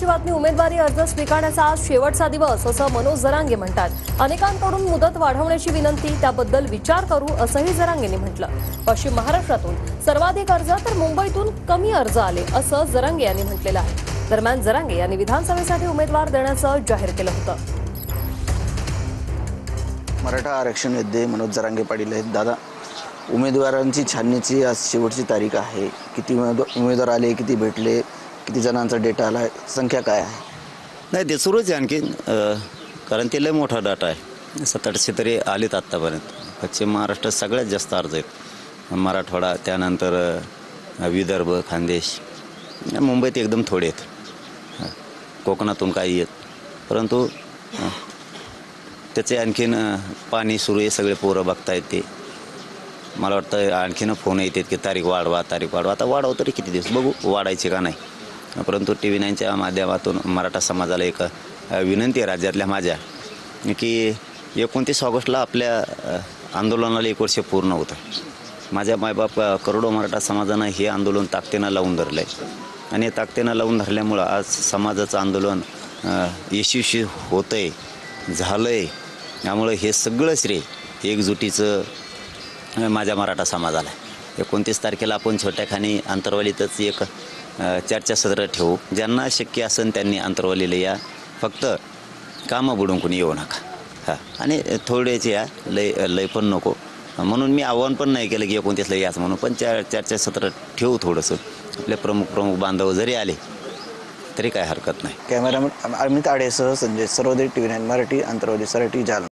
महत्त्वाची बातमी, उमेदवारी अर्ज स्वीकारण्याचा आज शेवटचा दिवस असं मनोज जरांगे म्हणतात। अनेकांकडून मुदत वाढवण्याची विनंती, त्याबद्दल विचार करू असंही जरांगेंनी म्हटलं। पश्चिम महाराष्ट्रातून सर्वाधिक अर्ज तर मुंबईतून कमी अर्ज आले असं जरांगे यांनी म्हटलेलं आहे। दरम्यान जरांगे यांनी विधानसभेसाठी उमेदवार देण्याचं जाहीर केलं होतं। मराठा आरक्षण योद्धे मनोज जरांगे पाटील आहेत। दादा, उमेदवारांची छाननीची आज शेवटची तारीख आहे। किती उमेदवार आले, किती भेटले, किती जणांचा डेटा आला, संख्या काय आहे? नाही, ते सुरूच आहे आणखी, कारण ते लय मोठा डाटा आहे। 700-800 तरी आलेत आत्तापर्यंत। पश्चिम महाराष्ट्रात सगळ्यात जास्त अर्ज आहेत। मराठवाडा, त्यानंतर विदर्भ, खानदेश, मुंबईत एकदम थोडे आहेत, कोकणातून काही आहेत। परंतु त्याचे आणखीन पाणी सुरू आहे, सगळे पोरं बघतायत ते। मला वाटतं आणखीन फोन येतात की तारीख वाढवा, तारीख वाढवा। आता वाढव तरी किती दिवस, बघू वाढायचे का नाही। परंतु TV 9च्या माध्यमातून मराठा समाजाला एक विनंती आहे राज्यातल्या माझ्या, की 29 ऑगस्टला आपल्या आंदोलनाला 1 वर्ष पूर्ण होतं। माझ्या मायबाप करोडो मराठा समाजानं हे आंदोलन ताकदीनं लावून धरलं आहे आणि ताकदीनं लावून धरल्यामुळं आज समाजाचं आंदोलन यशस्वी होतं आहे, झालं आहे। त्यामुळं हे सगळं श्रेय एकजुटीचं माझ्या मराठा समाजाला आहे। 29 तारखेला आपण छोट्याखानी अंतरवालीतच एक चर्चासत्र ठेवू। ज्यांना शक्य असेल त्यांनी अंतरवालीला या, फक्त कामं बुडून कोणी येऊ नका। आणि थोडेच या, लय पण नको। म्हणून मी आव्हान पण नाही केलं की 29ला याच म्हणून, पण चर्चासत्र ठेवू थोडंसं। आपले प्रमुख बांधव जरी आले तरी काय हरकत नाही। कॅमेरामन अमित आडेसह संजय सर्वदे, TV 9 मराठी, अंतरवाली, सराटी, जालना।